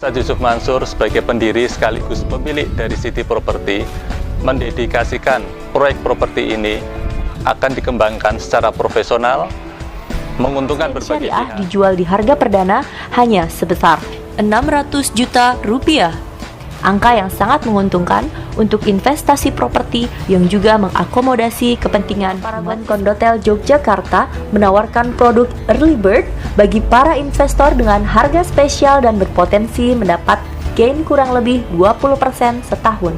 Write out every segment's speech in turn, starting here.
Ustadz Yusuf Mansur sebagai pendiri sekaligus pemilik dari City Property mendedikasikan proyek properti ini akan dikembangkan secara profesional, menguntungkan berbagai pihak. Dijual di harga perdana hanya sebesar 600 juta rupiah. Angka yang sangat menguntungkan untuk investasi properti yang juga mengakomodasi kepentingan. Paragon Condotel Yogyakarta menawarkan produk early bird bagi para investor dengan harga spesial dan berpotensi mendapat gain kurang lebih 20% setahun.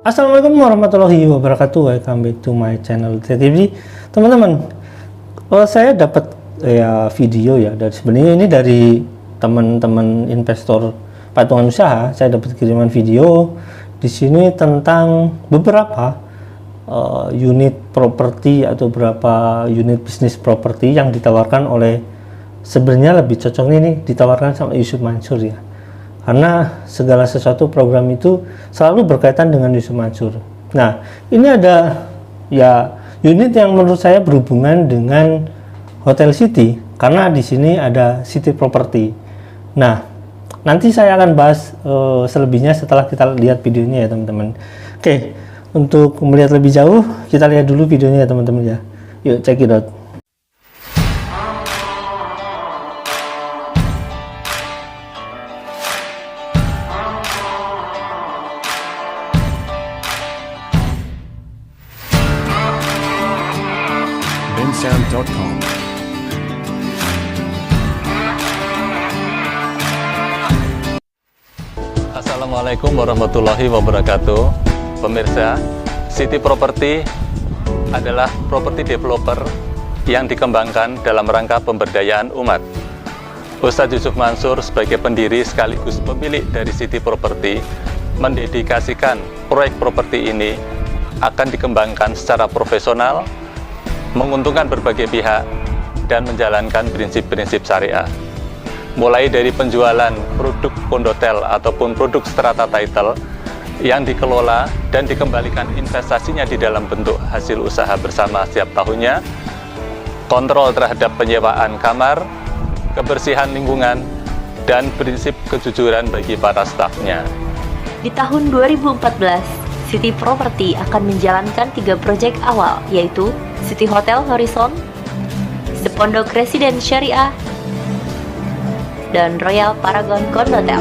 Assalamualaikum warahmatullahi wabarakatuh. Welcome back to my channel. Jadi teman-teman, saya dapat video dari sebenarnya ini dari teman-teman investor patungan usaha. Saya dapat kiriman video di sini tentang beberapa unit properti atau beberapa unit bisnis properti yang ditawarkan oleh, sebenarnya lebih cocoknya ini ditawarkan sama Yusuf Mansur ya. Karena segala sesuatu program itu selalu berkaitan dengan Yusuf Mansur. Nah, ini ada unit yang menurut saya berhubungan dengan Hotel City, karena di sini ada City Property. Nah, nanti saya akan bahas selebihnya setelah kita lihat videonya ya teman-teman. Oke, untuk melihat lebih jauh kita lihat dulu videonya ya teman-teman ya. Yuk check it out. Sound.com. Assalamualaikum warahmatullahi wabarakatuh. Pemirsa, City Property adalah property developer yang dikembangkan dalam rangka pemberdayaan umat. Ustadz Yusuf Mansur sebagai pendiri sekaligus pemilik dari City Property mendedikasikan proyek properti ini akan dikembangkan secara profesional, menguntungkan berbagai pihak, dan menjalankan prinsip-prinsip syariah. Mulai dari penjualan produk kondotel ataupun produk strata title yang dikelola dan dikembalikan investasinya di dalam bentuk hasil usaha bersama setiap tahunnya, kontrol terhadap penyewaan kamar, kebersihan lingkungan, dan prinsip kejujuran bagi para stafnya. Di tahun 2014, City Property akan menjalankan 3 proyek awal, yaitu City Hotel Horizon, The Pondok Residen Syariah, dan Royal Paragon Condotel.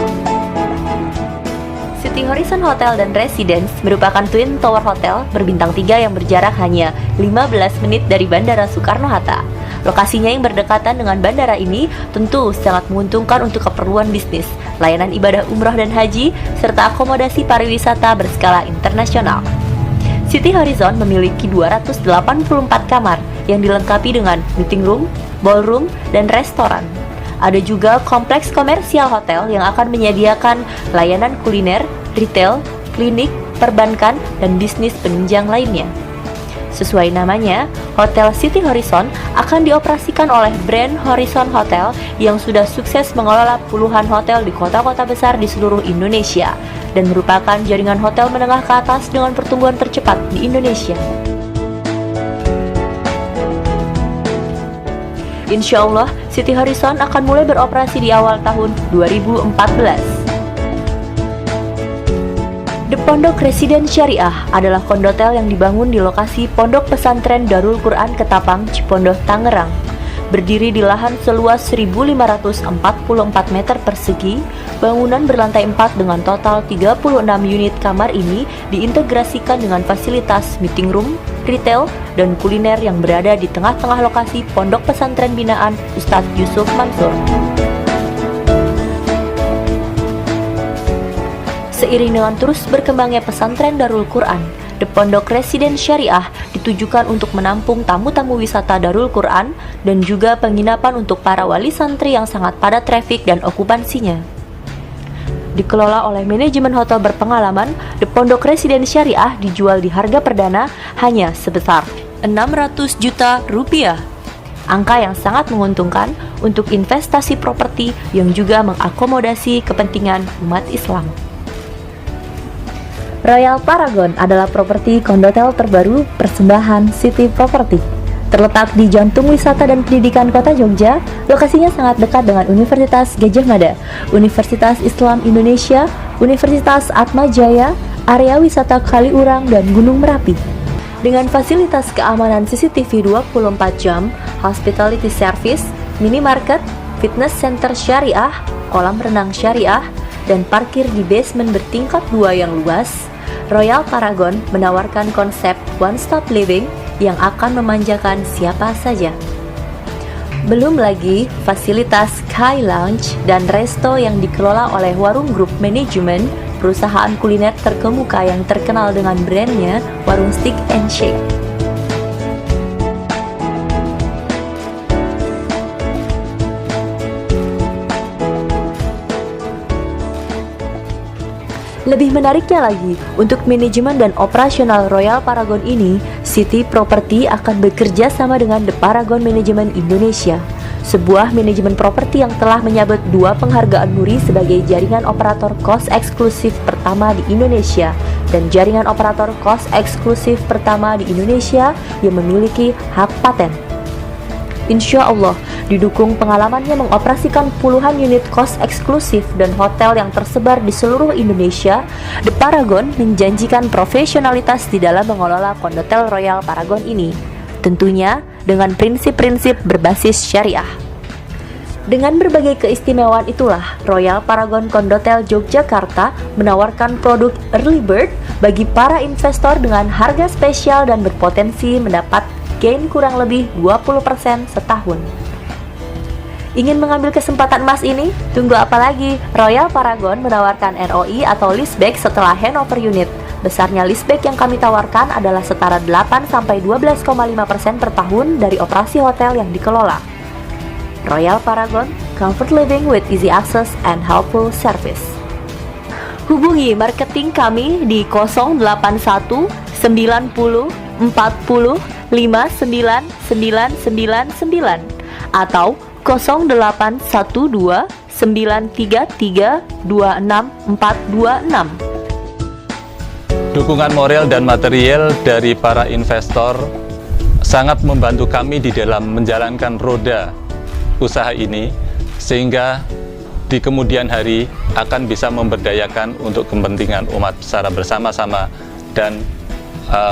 City Horizon Hotel dan Residence merupakan Twin Tower Hotel berbintang 3 yang berjarak hanya 15 menit dari Bandara Soekarno-Hatta. Lokasinya yang berdekatan dengan bandara ini tentu sangat menguntungkan untuk keperluan bisnis, layanan ibadah umroh dan haji, serta akomodasi pariwisata berskala internasional. City Horizon memiliki 284 kamar yang dilengkapi dengan meeting room, ballroom, dan restoran. Ada juga kompleks komersial hotel yang akan menyediakan layanan kuliner, retail, klinik, perbankan, dan bisnis penunjang lainnya. Sesuai namanya, Hotel City Horizon akan dioperasikan oleh brand Horizon Hotel yang sudah sukses mengelola puluhan hotel di kota-kota besar di seluruh Indonesia dan merupakan jaringan hotel menengah ke atas dengan pertumbuhan tercepat di Indonesia. Insya Allah, City Horizon akan mulai beroperasi di awal tahun 2014. The Pondok Residen Syariah adalah kondotel yang dibangun di lokasi Pondok Pesantren Darul Quran Ketapang, Cipondoh, Tangerang. Berdiri di lahan seluas 1.544 meter persegi, bangunan berlantai 4 dengan total 36 unit kamar ini diintegrasikan dengan fasilitas meeting room, retail, dan kuliner yang berada di tengah-tengah lokasi Pondok Pesantren Binaan Ustadz Yusuf Mansur. Seiring dengan terus berkembangnya pesantren Darul Quran, The Pondok Residen Syariah ditujukan untuk menampung tamu-tamu wisata Darul Quran dan juga penginapan untuk para wali santri yang sangat padat trafik dan okupansinya. Dikelola oleh manajemen hotel berpengalaman, The Pondok Residen Syariah dijual di harga perdana hanya sebesar 600 juta rupiah. Angka yang sangat menguntungkan untuk investasi properti yang juga mengakomodasi kepentingan umat Islam. Royal Paragon adalah properti kondotel terbaru persembahan City Property. Terletak di jantung wisata dan pendidikan kota Jogja, lokasinya sangat dekat dengan Universitas Gadjah Mada, Universitas Islam Indonesia, Universitas Atma Jaya, area wisata Kaliurang, dan Gunung Merapi. Dengan fasilitas keamanan CCTV 24 jam, hospitality service, minimarket, fitness center syariah, kolam renang syariah, dan parkir di basement bertingkat 2 yang luas, Royal Paragon menawarkan konsep one-stop living yang akan memanjakan siapa saja. Belum lagi fasilitas Sky Lounge dan resto yang dikelola oleh Warung Group Management, perusahaan kuliner terkemuka yang terkenal dengan brandnya Warung Steak and Shake. Lebih menariknya lagi, untuk manajemen dan operasional Royal Paragon ini, City Property akan bekerja sama dengan The Paragon Management Indonesia, sebuah manajemen properti yang telah menyabet 2 penghargaan muri sebagai jaringan operator kos eksklusif pertama di Indonesia dan jaringan operator kos eksklusif pertama di Indonesia yang memiliki hak paten. Insya Allah, didukung pengalamannya mengoperasikan puluhan unit kos eksklusif dan hotel yang tersebar di seluruh Indonesia, The Paragon menjanjikan profesionalitas di dalam mengelola kondotel Royal Paragon ini, tentunya dengan prinsip-prinsip berbasis syariah. Dengan berbagai keistimewaan itulah, Royal Paragon Kondotel Yogyakarta menawarkan produk early bird bagi para investor dengan harga spesial dan berpotensi mendapat gain kurang lebih 20% setahun. Ingin mengambil kesempatan emas ini? Tunggu apa lagi? Royal Paragon menawarkan ROI atau leaseback setelah handover unit. Besarnya leaseback yang kami tawarkan adalah setara 8-12,5% per tahun dari operasi hotel yang dikelola. Royal Paragon, comfort living with easy access and helpful service. Hubungi marketing kami di 081 90 40 59999 atau 0812 933 26426. Dukungan moral dan material dari para investor sangat membantu kami di dalam menjalankan roda usaha ini, sehingga di kemudian hari akan bisa memberdayakan untuk kepentingan umat secara bersama-sama dan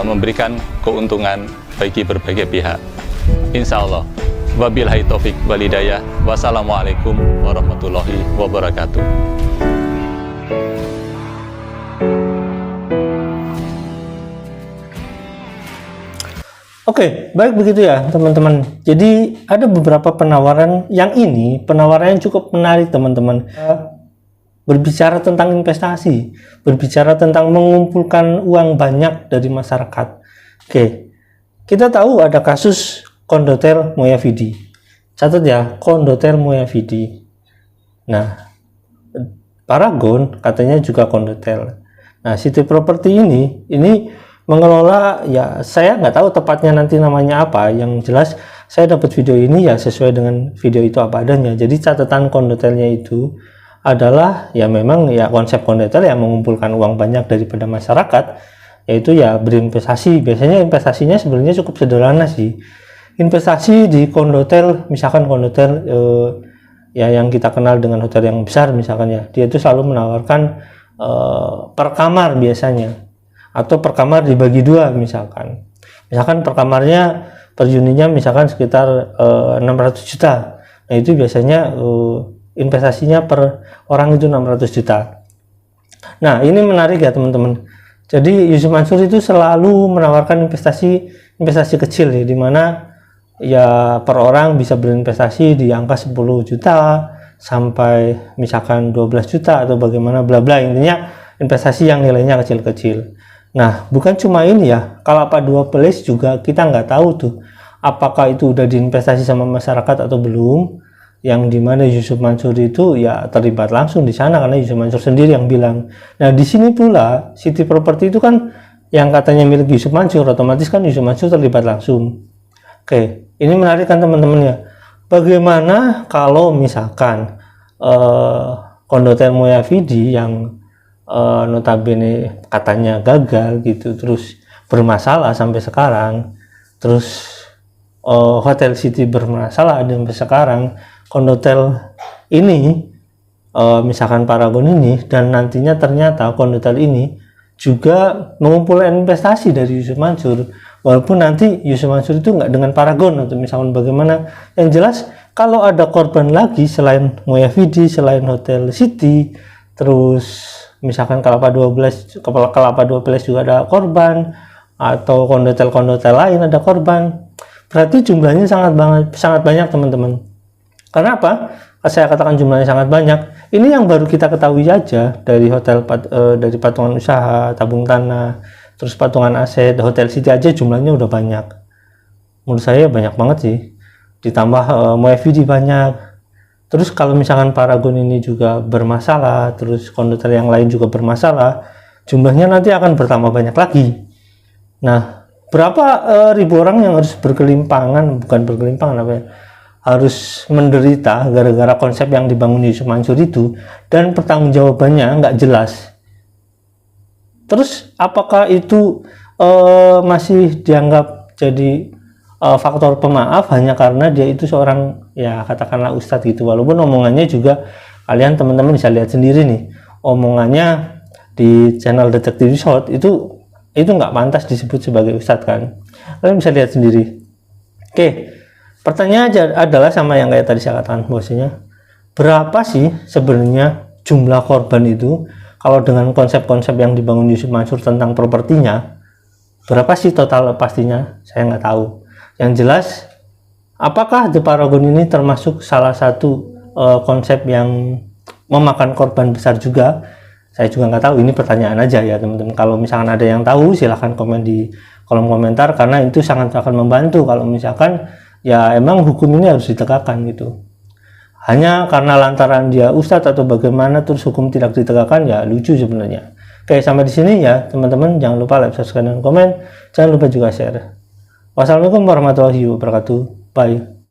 memberikan keuntungan bagi berbagai pihak. Insya Allah. Wabillahi taufik wal hidayah. Wassalamualaikum warahmatullahi wabarakatuh. Oke, baik begitu ya teman-teman. Jadi ada beberapa penawaran yang cukup menarik teman-teman. Berbicara tentang investasi, berbicara tentang mengumpulkan uang banyak dari masyarakat. Oke, kita tahu ada kasus kondotel Moyavidi. Catat ya, kondotel Moyavidi. Nah, Paragon katanya juga kondotel. Nah, City Property ini mengelola, ya saya nggak tahu tepatnya nanti namanya apa. Yang jelas saya dapat video ini ya sesuai dengan video itu apa adanya. Jadi catatan kondotelnya itu adalah ya memang ya konsep kondotel yang mengumpulkan uang banyak daripada masyarakat, yaitu ya berinvestasi. Biasanya investasinya sebenarnya cukup sederhana sih. Investasi di kondotel, misalkan kondotel ya yang kita kenal dengan hotel yang besar misalkan ya, dia itu selalu menawarkan per kamar biasanya, atau per kamar dibagi 2 misalkan per kamarnya per unitnya misalkan sekitar 600 juta. Nah itu biasanya investasinya per orang itu 600 juta. Nah ini menarik ya teman-teman. Jadi Yusuf Mansur itu selalu menawarkan investasi kecil ya, dimana ya per orang bisa berinvestasi di angka 10 juta sampai misalkan 12 juta atau bagaimana bla bla, intinya investasi yang nilainya kecil-kecil. Nah bukan cuma ini ya, Kalapa 2 Place juga kita nggak tahu tuh apakah itu udah diinvestasi sama masyarakat atau belum, yang dimana Yusuf Mansur itu ya terlibat langsung di sana karena Yusuf Mansur sendiri yang bilang. Nah di sini pula City Property itu kan yang katanya milik Yusuf Mansur, otomatis kan Yusuf Mansur terlibat langsung. Oke, ini menarik kan teman-teman ya. Bagaimana kalau misalkan kondotel Moyavidi yang notabene katanya gagal gitu, terus bermasalah sampai sekarang, terus Hotel City bermasalah sampai sekarang, Kondotel ini misalkan Paragon ini, dan nantinya ternyata Kondotel ini juga mengumpulkan investasi dari Yusuf Mansur, walaupun nanti Yusuf Mansur itu nggak dengan Paragon atau misalkan bagaimana. Yang jelas kalau ada korban lagi selain Moyavidi, selain Hotel City, terus misalkan Kelapa 12 juga ada korban, atau kondotel lain ada korban, berarti jumlahnya sangat banyak teman-teman. Karena apa? Saya katakan jumlahnya sangat banyak. Ini yang baru kita ketahui aja dari dari patungan usaha, tabung tanah, terus patungan aset, Hotel City aja jumlahnya udah banyak. Menurut saya banyak banget sih. Ditambah Moyavidi banyak. Terus kalau misalkan Paragon ini juga bermasalah, terus kondotel yang lain juga bermasalah, jumlahnya nanti akan bertambah banyak lagi. Nah, berapa ribu orang yang harus harus menderita gara-gara konsep yang dibangun Yusuf Mansur itu, dan pertanggungjawabannya nggak jelas. Terus apakah itu masih dianggap jadi faktor pemaaf hanya karena dia itu seorang, ya katakanlah ustadz gitu, walaupun omongannya juga kalian teman-teman bisa lihat sendiri nih, omongannya di channel Detektif Short itu nggak pantas disebut sebagai ustadz kan, kalian bisa lihat sendiri. Oke, pertanyaan adalah sama yang kayak tadi saya katakan, bahwasanya berapa sih sebenarnya jumlah korban itu kalau dengan konsep-konsep yang dibangun Yusuf Mansur tentang propertinya, berapa sih total pastinya saya nggak tahu. Yang jelas, apakah The Paragon ini termasuk salah satu konsep yang memakan korban besar juga? Saya juga nggak tahu, ini pertanyaan aja ya teman-teman. Kalau misalkan ada yang tahu, silahkan komen di kolom komentar, karena itu sangat akan membantu kalau misalkan ya emang hukum ini harus ditegakkan gitu. Hanya karena lantaran dia ustadz atau bagaimana terus hukum tidak ditegakkan, ya lucu sebenarnya. Oke, sampai di sini ya teman-teman. Jangan lupa like, subscribe, dan komen. Jangan lupa juga share. Wassalamualaikum warahmatullahi wabarakatuh. Bye.